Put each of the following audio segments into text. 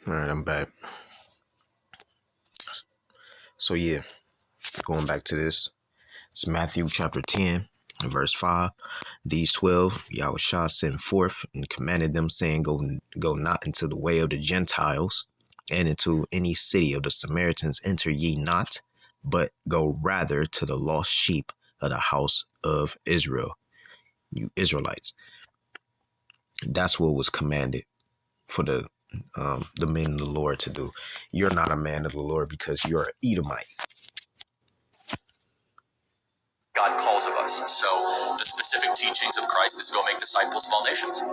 All right, I'm back. So yeah, going back to this. It's Matthew chapter 10, verse 5. These 12 Yahushua sent forth and commanded them, saying, Go not into the way of the Gentiles, and into any city of the Samaritans enter ye not, but go rather to the lost sheep of the house of Israel. You Israelites. That's what was commanded for the men of the Lord to do. You're not a man of the Lord because you're an Edomite. God calls of us. So the specific teachings of Christ is go make disciples of all nations.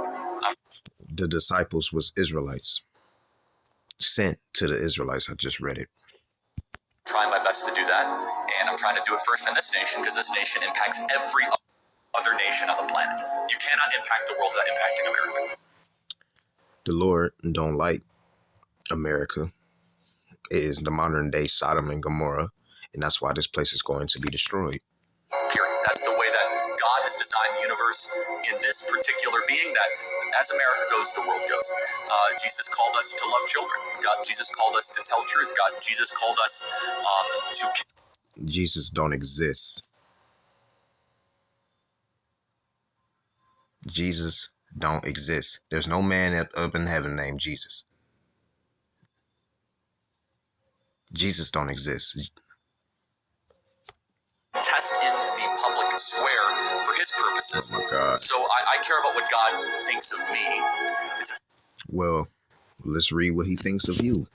The disciples was Israelites. Sent to the Israelites. I just read it. Trying my best to do that, and I'm trying to do it first in this nation because this nation impacts every other nation on the planet. You cannot impact the world without impacting America. The Lord don't like America. It is the modern day Sodom and Gomorrah, and that's why this place is going to be destroyed. Period. That's the way that God has designed the universe in this particular being, that as America goes, the world goes. Jesus called us to love children. Jesus called us to tell truth. Jesus called us to... Jesus don't exist. Jesus don't exist. There's no man up in heaven named Jesus. Jesus don't exist. Test in the public square for his purposes. Oh my God. So I care about what God thinks of me. Well, let's read what he thinks of you.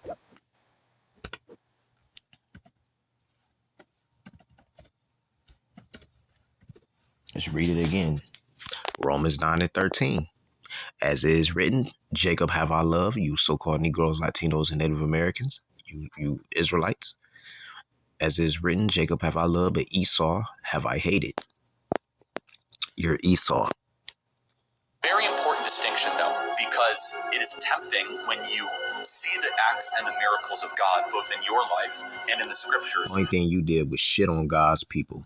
Let's read it again. Romans 9:13. As it is written, Jacob have I loved, you so-called Negroes, Latinos, and Native Americans, you Israelites. As it is written, Jacob have I loved, but Esau have I hated. You're Esau. Very important distinction, though, because it is tempting when you see the acts and the miracles of God, both in your life and in the scriptures. The only thing you did was shit on God's people.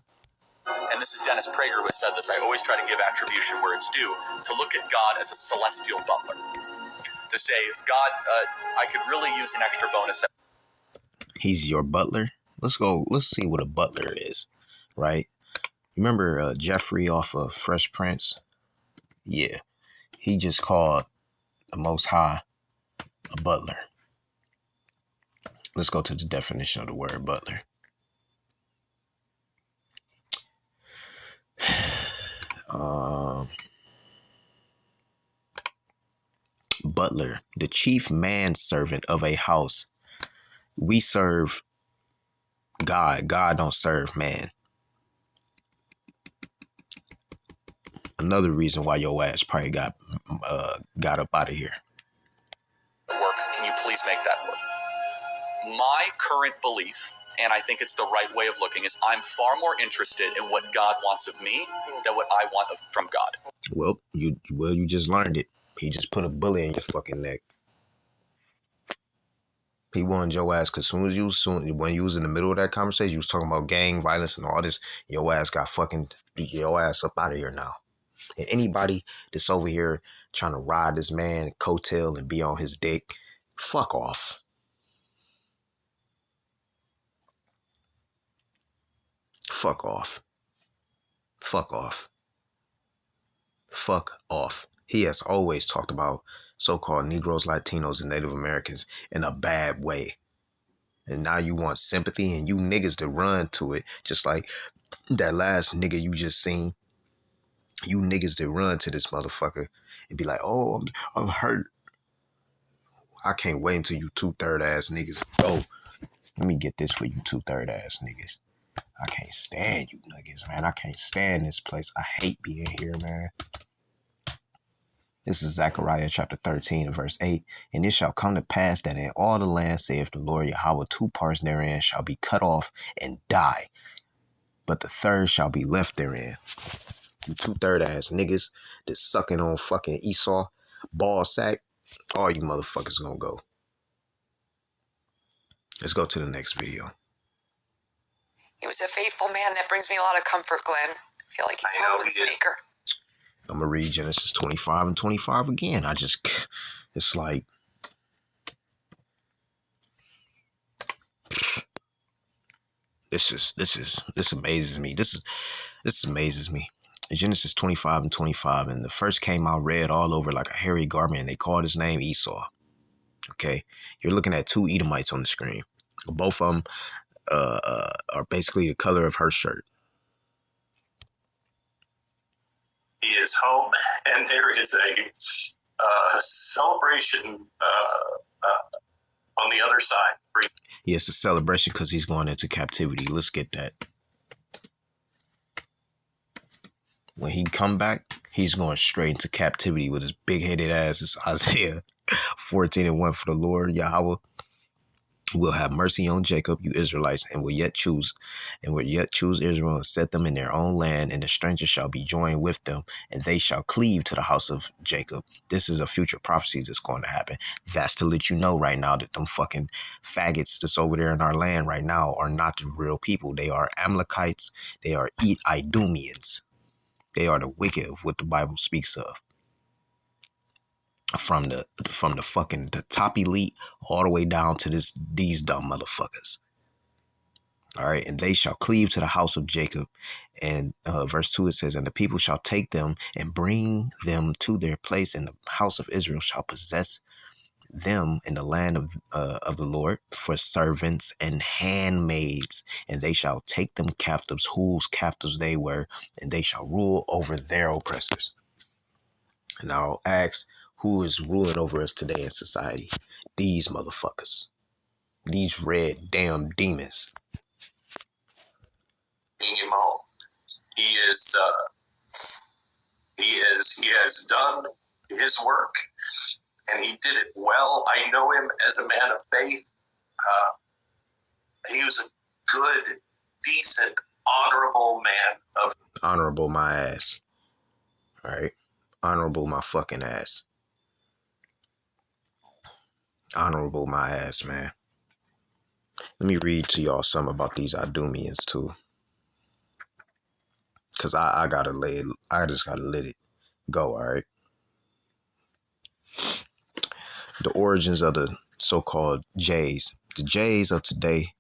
And this is Dennis Prager who has said this. I always try to give attribution where it's due, to look at God as a celestial butler. To say, God, I could really use an extra bonus. He's your butler? Let's see what a butler is, right? Remember Jeffrey off of Fresh Prince? Yeah. He just called the Most High a butler. Let's go to the definition of the word butler. Butler, the chief manservant of a house. We serve God. God don't serve man. Another reason why your ass probably got up out of here. Work. Can you please make that work? My current belief, and I think it's the right way of looking, is I'm far more interested in what God wants of me than what I want from God. Well, you just learned it. He just put a bullet in your fucking neck. He wanted your ass because when you was in the middle of that conversation, you was talking about gang violence and all this. Your ass got your ass up out of here now. And anybody that's over here trying to ride this man coattail and be on his dick, fuck off. Fuck off. Fuck off. Fuck off. He has always talked about so-called Negroes, Latinos, and Native Americans in a bad way. And now you want sympathy and you niggas to run to it, just like that last nigga you just seen. You niggas that run to this motherfucker and be like, oh, I'm hurt. I can't wait until you 2/3 ass niggas go. Let me get this for you 2/3 ass niggas. I can't stand you niggas, man. I can't stand this place. I hate being here, man. This is Zechariah chapter 13 and verse 8. And it shall come to pass that in all the land, saith the Lord Yahweh, 2 parts therein shall be cut off and die, but the third shall be left therein. You 2/3 ass niggas that's sucking on fucking Esau, ball sack, all you motherfuckers gonna go. Let's go to the next video. He was a faithful man that brings me a lot of comfort, Glenn. I feel like he's home with his maker. I'm gonna read Genesis 25 and 25 again. It's like, This amazes me. This amazes me. Genesis 25:25, and the first came out red all over like a hairy garment, and they called his name Esau. Okay, you're looking at two Edomites on the screen. Both of them are basically the color of her shirt. He is home, and there is a celebration on the other side. Yeah, it's a celebration because he's going into captivity. Let's get that. When he come back, he's going straight into captivity with his big-headed ass. It's Isaiah 14:1. For the Lord Yahweh will have mercy on Jacob, you Israelites, and will yet choose Israel and set them in their own land, and the stranger shall be joined with them, and they shall cleave to the house of Jacob. This is a future prophecy that's going to happen. That's to let you know right now that them fucking faggots that's over there in our land right now are not the real people. They are Amalekites. They are Idumeans. They are the wicked of what the Bible speaks of. From the fucking the top elite all the way down to these dumb motherfuckers. All right, and they shall cleave to the house of Jacob. And verse 2, it says, and the people shall take them and bring them to their place, and the house of Israel shall possess them in the land of the Lord for servants and handmaids, and they shall take them captives, whose captives they were, and they shall rule over their oppressors. And I'll ask, who is ruling over us today in society? These motherfuckers. These red damn demons. Him home. He has done his work, and he did it well. I know him as a man of faith. He was a good, decent, honorable man of. Honorable my ass. All right. Honorable my fucking ass. Honorable my ass, man. Let me read to y'all some about these Idumeans too. Cause I just gotta let it go, all right. The origins of the so-called Jays. The Jays of today.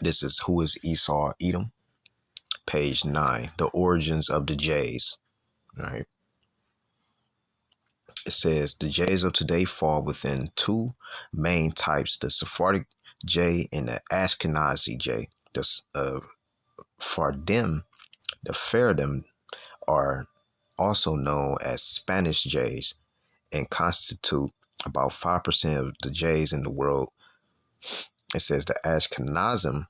This is Who is Esau Edom? Page 9. The origins of the Jays. All right. It says the Jays of today fall within two main types: the Sephardic Jay and the Ashkenazi Jay. The Fardim, the Fardim, are also known as Spanish Jays and constitute about 5% of the Jays in the world. It says the Ashkenazim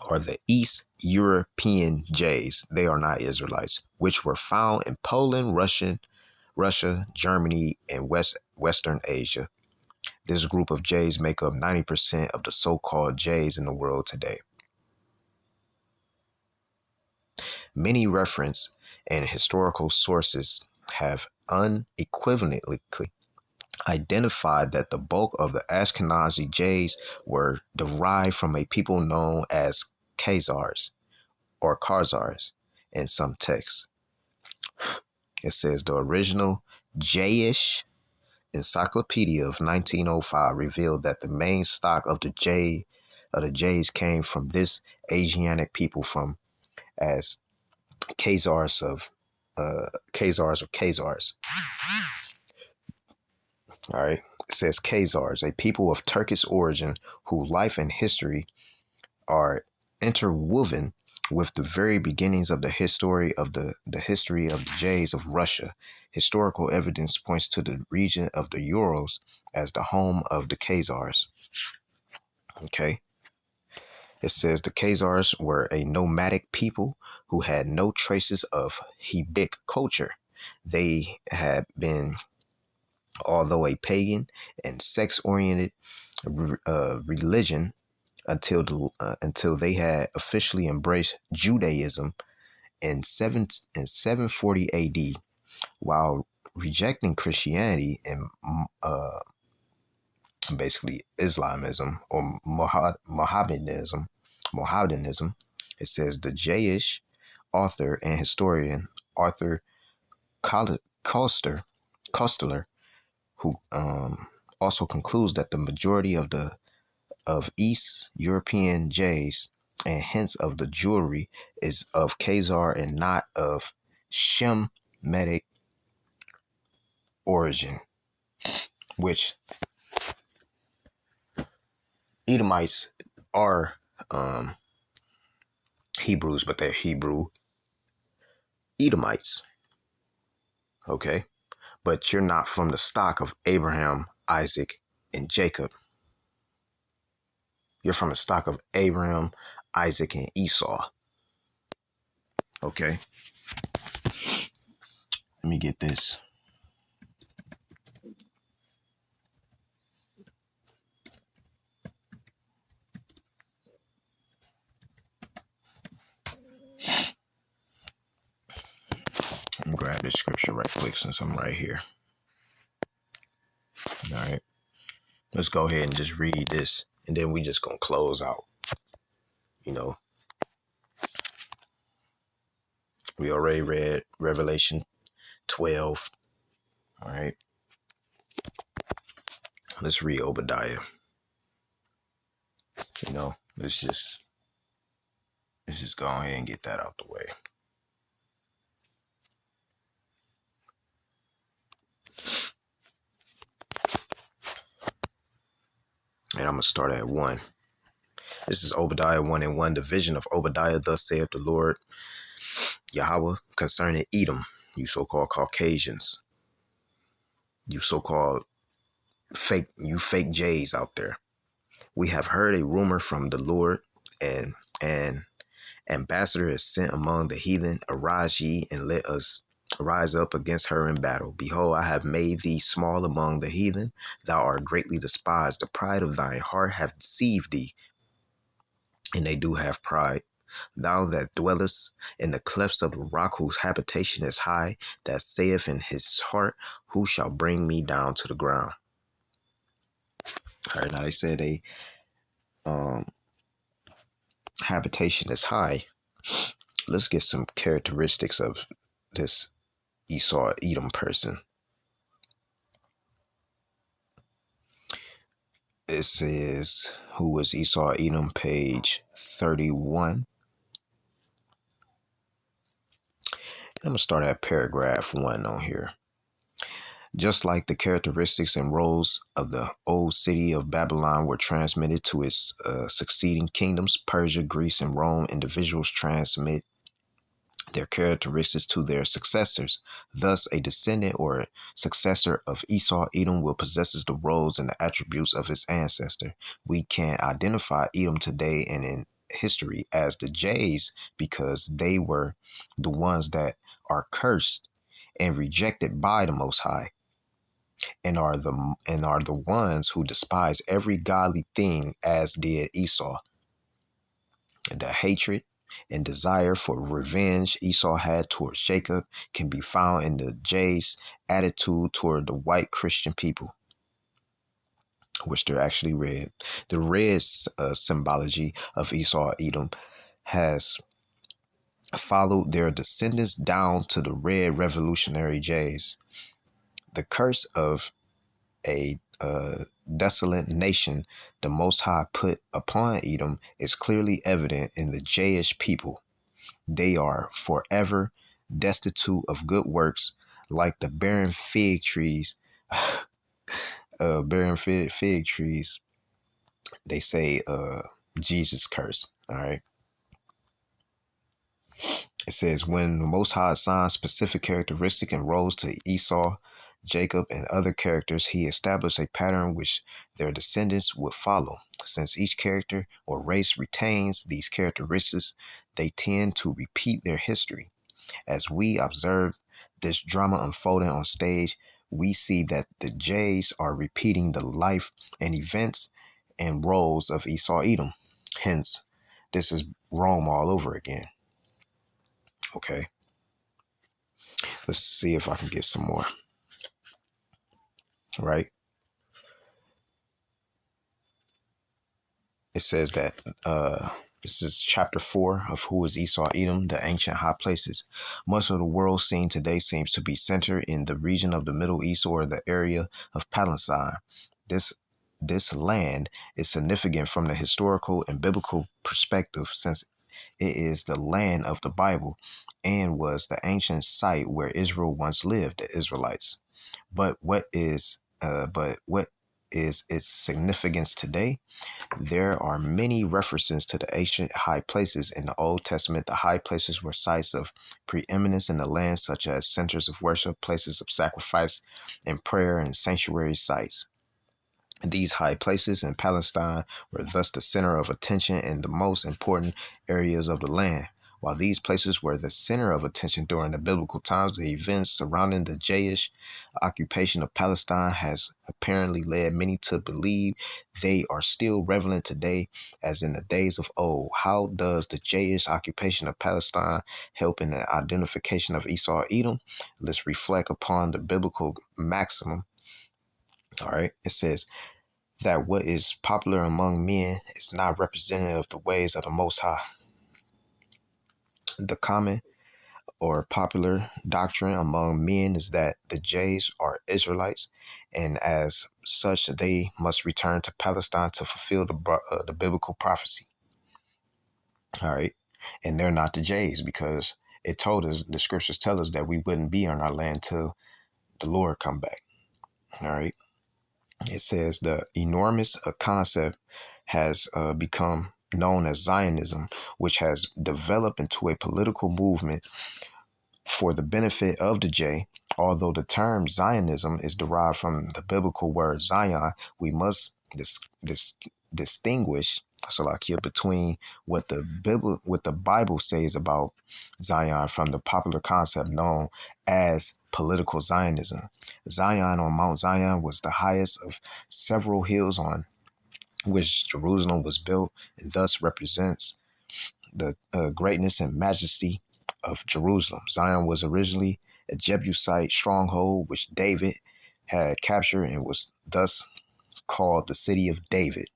are the East European Jays. They are not Israelites, which were found in Poland, Russia, Germany, and Western Asia. This group of Jays make up 90% of the so-called Jays in the world today. Many reference and historical sources have unequivocally identified that the bulk of the Ashkenazi Jays were derived from a people known as Khazars or Khazars in some texts. It says the original Jayish Encyclopedia of 1905 revealed that the main stock of the Jays came from this Asiatic people from as Khazars of Khazars. All right. It says Khazars, a people of Turkish origin whose life and history are interwoven with the very beginnings of the history of the Jays of Russia. Historical evidence points to the region of the Urals as the home of the Khazars. Okay. It says the Khazars were a nomadic people who had no traces of Hebic culture. They had been, although a pagan and sex-oriented religion, until they had officially embraced Judaism in 740 AD, while rejecting Christianity and basically Islamism or Mohammedanism. It says the Jayish author and historian Arthur Koestler, who also concludes that the majority of East European Jays and hence of the jewelry is of Khazar and not of Shemitic origin, which Edomites are Hebrews, but they're Hebrew Edomites. Okay. But you're not from the stock of Abraham, Isaac, and Jacob. You're from the stock of Abraham, Isaac, and Esau. Okay. Let me get this. Let me grab this scripture right quick since I'm right here. All right. Let's go ahead and just read this, and then we just gonna close out. You know, we already read Revelation 12. All right. Let's read Obadiah. You know, let's just go ahead and get that out the way. And I'm gonna start at 1. This is Obadiah 1:1. The vision of Obadiah, thus saith the Lord Yahweh concerning Edom, you so-called Caucasians, you so-called fake Jays out there. We have heard a rumor from the Lord, and an ambassador is sent among the heathen. Arise ye, and let us rise up against her in battle. Behold, I have made thee small among the heathen. Thou art greatly despised. The pride of thine heart hath deceived thee, and they do have pride. Thou that dwellest in the clefts of the rock, whose habitation is high, that saith in his heart, who shall bring me down to the ground? All right, now they said a habitation is high. Let's get some characteristics of this Esau Edom person. It says, who was Esau Edom, page 31. I'm going to start at paragraph 1 on here. Just like the characteristics and roles of the old city of Babylon were transmitted to its succeeding kingdoms, Persia, Greece, and Rome, individuals transmit their characteristics to their successors. Thus, a descendant or successor of Esau Edom will possess the roles and the attributes of his ancestor. We can identify Edom today and in history as the Jays because they were the ones that are cursed and rejected by the Most High, and are the ones who despise every godly thing, as did Esau. The hatred and desire for revenge Esau had towards Jacob can be found in the J's attitude toward the white Christian people, which they're actually red. The red symbology of Esau Edom has followed their descendants down to the red revolutionary Jays. The curse of a desolate nation the Most High put upon Edom is clearly evident in the Jayish people. They are forever destitute of good works, like the barren fig trees. Fig trees. They say Jesus curse. All right. It says, when the Most High assigned specific characteristic and roles to Esau, Jacob, and other characters, he established a pattern which their descendants would follow. Since each character or race retains these characteristics, they tend to repeat their history. As we observe this drama unfolding on stage, we see that the Jays are repeating the life and events and roles of Esau Edom. Hence, this is Rome all over again. Okay. Let's see if I can get some more. Right. It says that this is chapter 4 of Who is Esau Edom, the ancient high places. Much of the world seen today seems to be centered in the region of the Middle East or the area of Palestine. This this land is significant from the historical and biblical perspective, since it is the land of the Bible and was the ancient site where Israel once lived, the Israelites. But what is its significance today? There are many references to the ancient high places in the Old Testament. The high places were sites of preeminence in the land, such as centers of worship, places of sacrifice and prayer, and sanctuary sites. These high places in Palestine were thus the center of attention and the most important areas of the land. While these places were the center of attention during the biblical times, the events surrounding the Jewish occupation of Palestine has apparently led many to believe they are still relevant today as in the days of old. How does the Jewish occupation of Palestine help in the identification of Esau Edom? Let's reflect upon the biblical maximum. All right, it says that what is popular among men is not representative of the ways of the Most High. The common or popular doctrine among men is that the Jays are Israelites, and as such, they must return to Palestine to fulfill the biblical prophecy. All right, and they're not the Jays because it told us, the scriptures tell us that we wouldn't be on our land till the Lord come back. All right. It says the enormous concept has become known as Zionism, which has developed into a political movement for the benefit of the J. Although the term Zionism is derived from the biblical word Zion, we must distinguish Salakia between what the Bible says about Zion from the popular concept known as political Zionism. Zion on Mount Zion was the highest of several hills on which Jerusalem was built, and thus represents the greatness and majesty of Jerusalem. Zion was originally a Jebusite stronghold which David had captured and was thus called the city of David.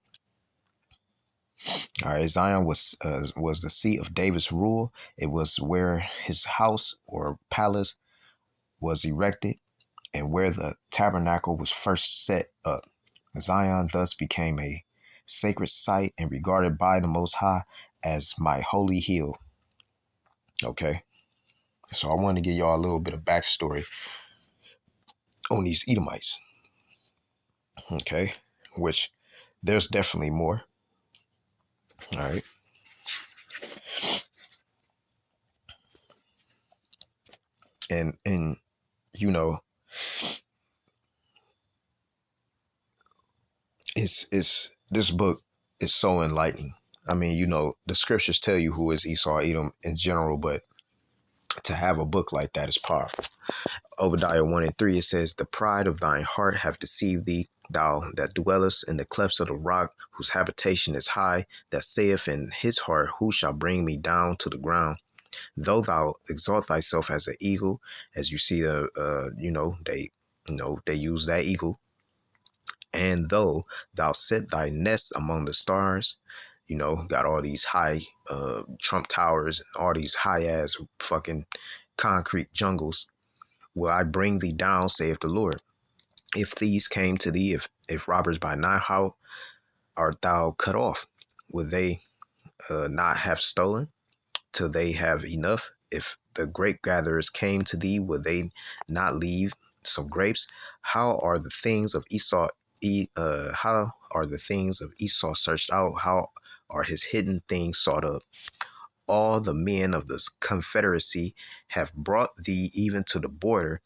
All right, Zion was the seat of David's rule. It was where his house or palace was erected and where the tabernacle was first set up. Zion thus became a sacred site and regarded by the Most High as my holy hill. Okay, so I want to give y'all a little bit of backstory on these Edomites. Okay, which there's definitely more. All right. And you know, it's this book is so enlightening. I mean, you know, the scriptures tell you who is Esau Edom in general, but to have a book like that is powerful. Obadiah 1:3, it says, the pride of thine heart have deceived thee, thou that dwellest in the clefts of the rock, whose habitation is high, that saith in his heart, who shall bring me down to the ground? Though thou exalt thyself as an eagle, as you see they use that eagle, and though thou set thy nest among the stars, got all these high Trump towers and all these high ass fucking concrete jungles, will I bring thee down, saith the Lord. If thieves came to thee, if robbers by night, how art thou cut off? Will they not have stolen till they have enough? If the grape gatherers came to thee, will they not leave some grapes? How are the things of Esau? How are the things of Esau searched out? How are his hidden things sought up? All the men of the confederacy have brought thee even to the border.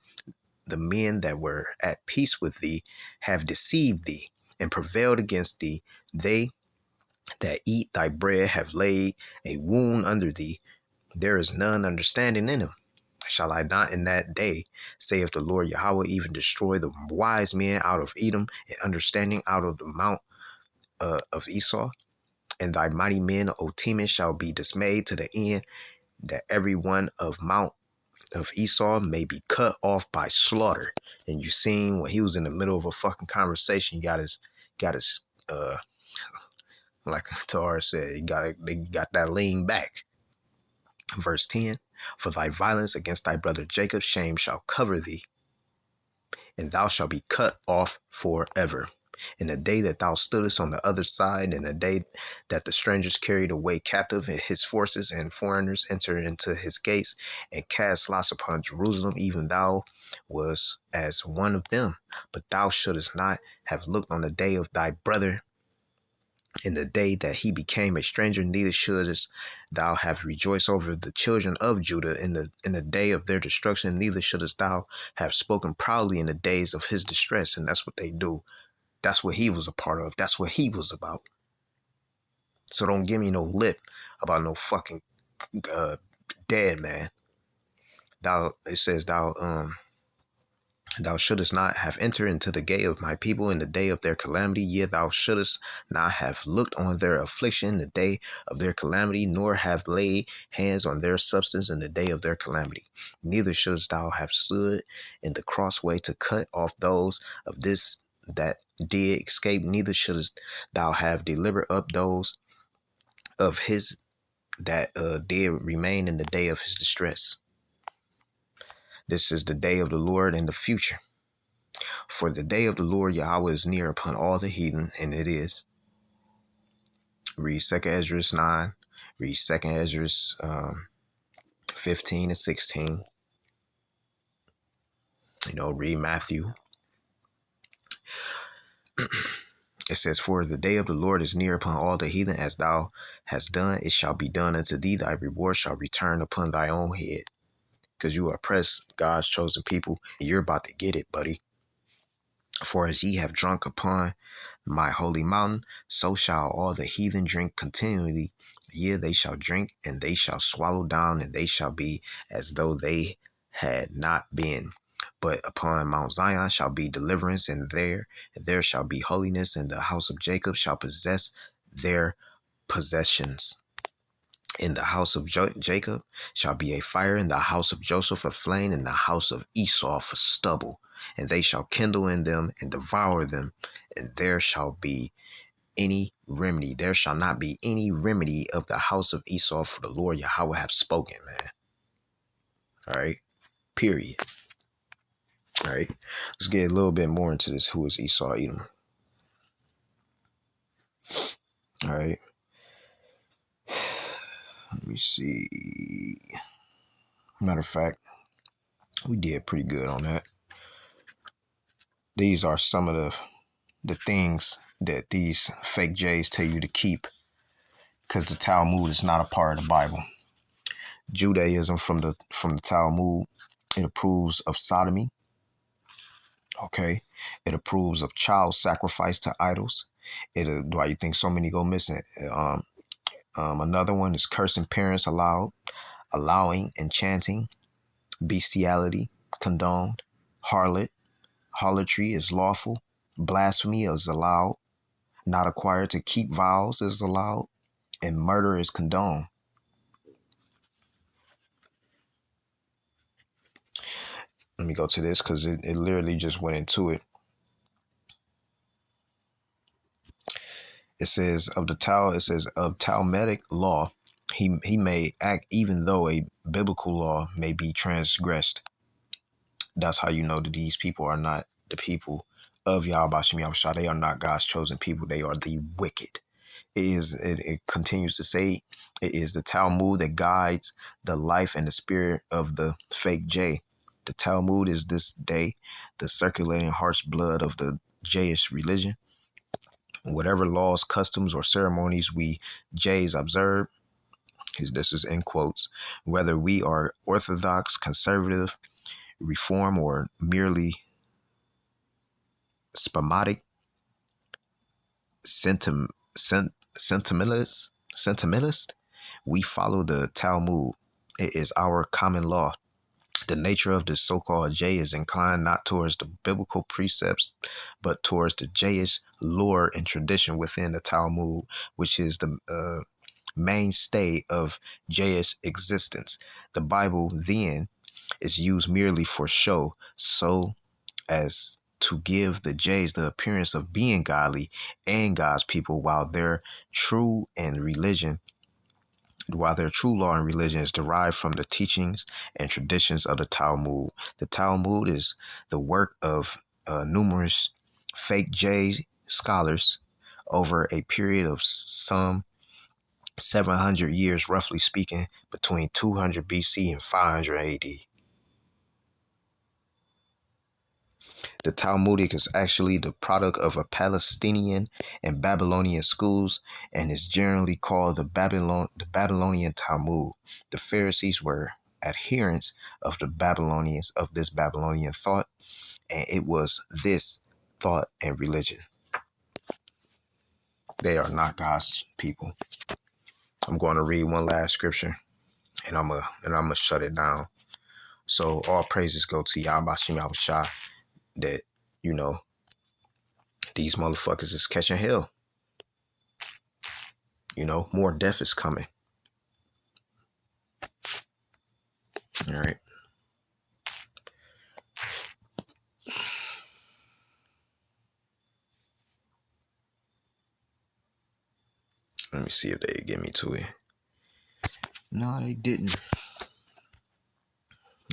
The men that were at peace with thee have deceived thee and prevailed against thee. They that eat thy bread have laid a wound under thee. There is none understanding in him. Shall I not in that day, saith the Lord Yahweh, even destroy the wise men out of Edom and understanding out of the mount of Esau? And thy mighty men, O Teman, shall be dismayed to the end, that every one of Mount of Esau may be cut off by slaughter. And you seen when he was in the middle of a fucking conversation, he got his like Tar said, they got that lean back. Verse 10, for thy violence against thy brother Jacob, shame shall cover thee, and thou shalt be cut off forever. In the day that thou stoodest on the other side, in the day that the strangers carried away captive his forces and foreigners entered into his gates and cast lots upon Jerusalem, even thou was as one of them. But thou shouldest not have looked on the day of thy brother in the day that he became a stranger, neither shouldest thou have rejoiced over the children of Judah in the day of their destruction, neither shouldest thou have spoken proudly in the days of his distress. And that's what they do. That's what he was a part of. That's what he was about. So don't give me no lip about no fucking dead man. It says thou shouldest not have entered into the gate of my people in the day of their calamity. Yea, thou shouldest not have looked on their affliction in the day of their calamity, nor have laid hands on their substance in the day of their calamity. Neither shouldest thou have stood in the crossway to cut off those of this that did escape. Neither shouldest thou have delivered up those of his that did remain in the day of his distress. This is the day of the Lord in the future. For the day of the Lord Yahweh is near upon all the heathen, and it is. Read 2nd Ezra 9. Read 2nd Ezra 15 and 16. Read Matthew. It says, for the day of the Lord is near upon all the heathen. As thou hast done, it shall be done unto thee. Thy reward shall return upon thy own head. Because you oppress God's chosen people, and you're about to get it, buddy. For as ye have drunk upon my holy mountain, so shall all the heathen drink continually. Yea, they shall drink, and they shall swallow down, and they shall be as though they had not been. But upon Mount Zion shall be deliverance, and there shall be holiness, and the house of Jacob shall possess their possessions. In the house of Jacob shall be a fire, in the house of Joseph a flame, in the house of Esau for stubble. And they shall kindle in them and devour them, and there shall be any remedy. There shall not be any remedy of the house of Esau, for the Lord Yahweh have spoken, man. All right. Period. All right. Let's get a little bit more into this. Who is Esau Edom? All right. Let me see. Matter of fact, we did pretty good on that. These are some of the things that these fake J's tell you to keep, because the Talmud is not a part of the Bible. Judaism from the Talmud, it approves of sodomy. Okay, it approves of child sacrifice to idols. Why you think so many go missing? Another one is cursing parents allowing enchanting, bestiality condoned, harlotry is lawful, blasphemy is allowed, not acquired to keep vows is allowed, and murder is condoned. Let me go to this because it literally just went into it. It says of Talmudic law, he may act even though a biblical law may be transgressed. That's how you know that these people are not the people of Yahweh Shem Yahushua. They are not God's chosen people. They are the wicked. It continues to say, it is the Talmud that guides the life and the spirit of the fake J. The Talmud is this day the circulating heart's blood of the Jayish religion. Whatever laws, customs, or ceremonies we Jays observe, this is in quotes, whether we are Orthodox, conservative, Reform, or merely spasmodic, sentimentalist, we follow the Talmud. It is our common law. The nature of this so-called J is inclined not towards the biblical precepts, but towards the Jayish lore and tradition within the Talmud, which is the mainstay of Jayish existence. The Bible, then, is used merely for show, so as to give the Jays the appearance of being godly and God's people, while their true law and religion is derived from the teachings and traditions of the Talmud. The Talmud is the work of numerous fake Jays scholars over a period of some 700 years, roughly speaking, between 200 BC and 500 AD. The Talmudic is actually the product of a Palestinian and Babylonian schools and is generally called the Babylonian Talmud. The Pharisees were adherents of this Babylonian thought, and it was this thought and religion. They are not God's people. I'm going to read one last scripture, and I'm gonna shut it down. So all praises go to Yahweh Shah that, you know, these motherfuckers is catching hell. You know, more death is coming. All right. Let me see if they get me to it. No, they didn't.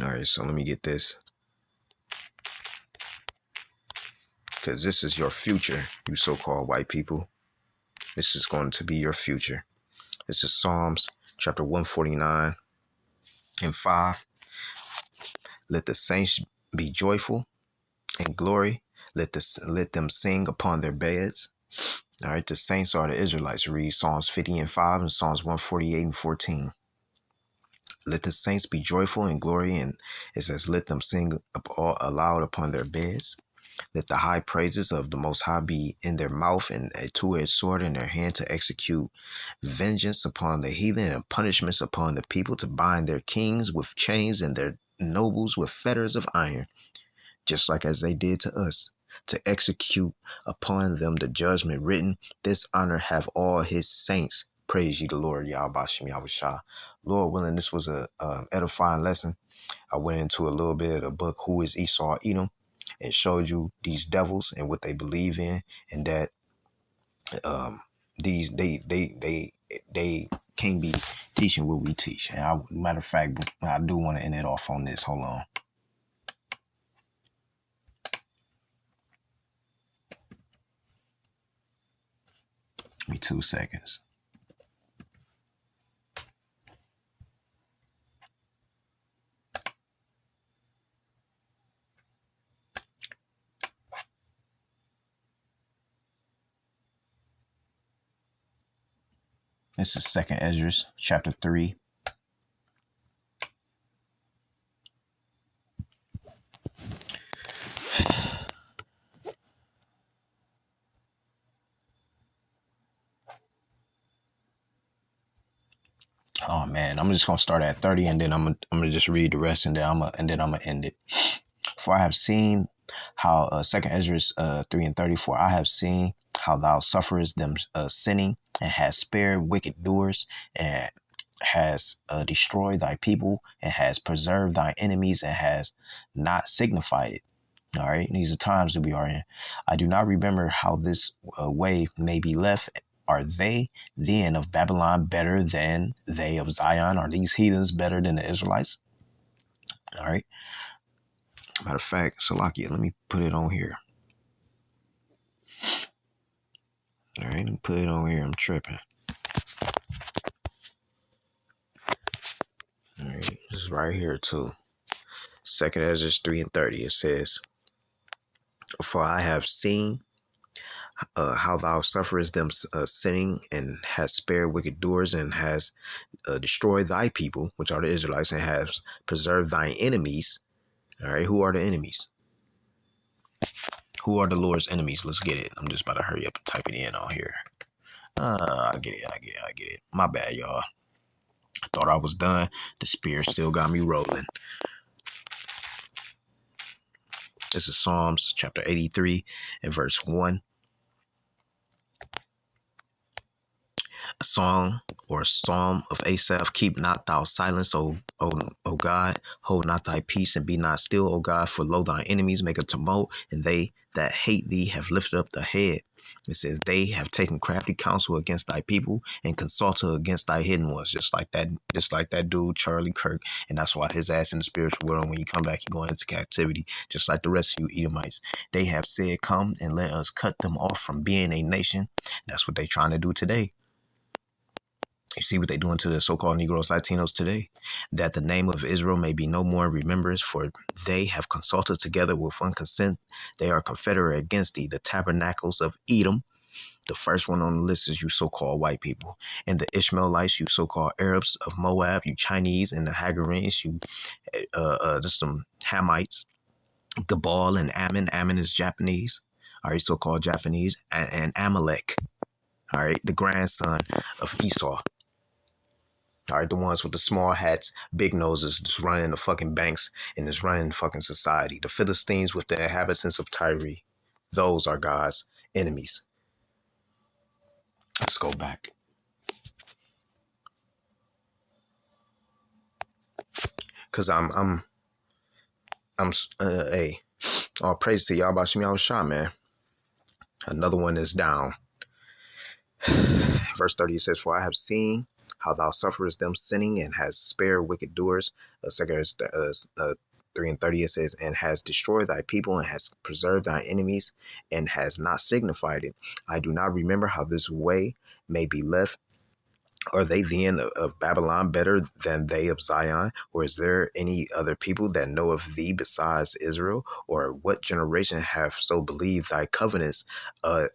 All right, so let me get this. Because this is your future, you so-called white people. This is going to be your future. This is Psalms chapter 149 and 5. Let the saints be joyful and glory. Let them sing upon their beds. All right, the saints are the Israelites. Read Psalms 50 and 5 and Psalms 148 and 14. Let the saints be joyful and glory, and it says, let them sing aloud upon their beds. Let the high praises of the Most High be in their mouth and a two-edged sword in their hand to execute vengeance upon the heathen and punishments upon the people, to bind their kings with chains and their nobles with fetters of iron, just like as they did to us, to execute upon them the judgment written. This honor have all his saints. Praise ye the Lord, Yahweh Shah. Lord willing, this was a edifying lesson. I went into a little bit of the book, Who is Esau Edom, and showed you these devils and what they believe in, and that these they can't be teaching what we teach. And matter of fact, I do want to end it off on this. Hold on. Give me 2 seconds. This is 2nd Ezra, chapter 3. Oh man, I'm just gonna start at 30, and then I'm gonna just read the rest, and then I'm gonna end it. For I have seen how 2nd Ezra 3 and 34. I have seen how thou sufferest them sinning, and hast spared wicked doers, and has destroyed thy people, and has preserved thy enemies, and has not signified it. All right, these are times that we are in. I do not remember how this way may be left. Are they then of Babylon better than they of Zion? Are these heathens better than the Israelites? All right. Matter of fact, Salakia, let me put it on here. All right, let me put it on here. I'm tripping. All right, this is right here too. 2nd Ezra 3 and 30. It says, for I have seen how thou sufferest them sinning, and has spared wicked doers, and has destroyed thy people, which are the Israelites, and has preserved thy enemies. All right, who are the enemies? Who are the Lord's enemies? Let's get it. I'm just about to hurry up and type it in on here. I get it. My bad, y'all. I thought I was done. The Spirit still got me rolling. This is Psalms chapter 83 and verse 1. A song or a psalm of Asaph. Keep not thou silence, O God. Hold not thy peace, and be not still, O God. For lo, thy enemies make a tumult, and they that hate thee have lifted up the head. It says, they have taken crafty counsel against thy people and consulted against thy hidden ones. Just like that dude, Charlie Kirk. And that's why his ass in the spiritual world, when you come back, you're going into captivity, just like the rest of you Edomites. They have said, come and let us cut them off from being a nation. That's what they're trying to do today. You see what they're doing to the so-called Negroes, Latinos today, that the name of Israel may be no more in remembrance, for they have consulted together with one consent. They are confederate against thee, the tabernacles of Edom. The first one on the list is you so-called white people, and the Ishmaelites, you so-called Arabs of Moab, you Chinese, and the Hagarenes, you just some Hamites, Gabal and Ammon. Ammon is Japanese, all right, so-called Japanese, and Amalek, all right, the grandson of Esau. All right, the ones with the small hats, big noses, just running the fucking banks and just running the fucking society. The Philistines with the inhabitants of Tyre. Those are God's enemies. Let's go back. Cause I'm hey, all praise to y'all about Shemi Shah, man. Another one is down. Verse 30 says, for I have seen how thou sufferest them sinning and has spared wicked doers. 3 and 30 it says, and has destroyed thy people and has preserved thy enemies and has not signified it. I do not remember how this way may be left. Are they then of Babylon better than they of Zion? Or is there any other people that know of thee besides Israel? Or what generation have so believed thy covenants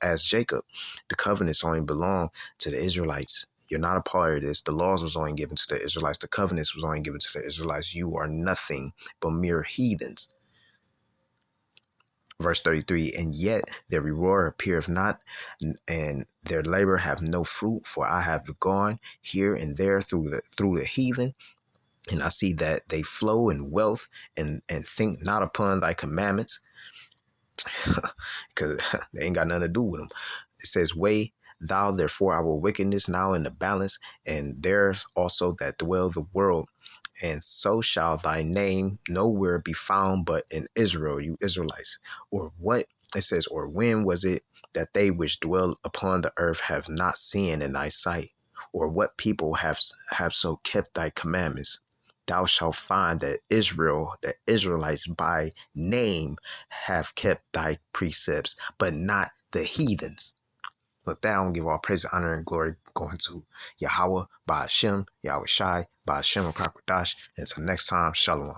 as Jacob? The covenants only belong to the Israelites. You're not a part of this. The laws was only given to the Israelites. The covenants was only given to the Israelites. You are nothing but mere heathens. Verse 33, and yet their reward appeareth not, and their labor have no fruit, for I have gone here and there through the heathen, and I see that they flow in wealth and think not upon thy commandments, because they ain't got nothing to do with them. It says, weigh thou therefore our wickedness now in the balance, and there's also that dwell the world. And so shall thy name nowhere be found but in Israel, you Israelites. Or what it says, or when was it that they which dwell upon the earth have not sinned in thy sight? Or what people have so kept thy commandments? Thou shalt find that Israel, the Israelites by name, have kept thy precepts, but not the heathens. With that, I don't give all praise, honor, and glory going to Yahweh, Ba'ashem, Yahweh Shai, Ba'ashem, Kakwadash. Until next time, Shalom.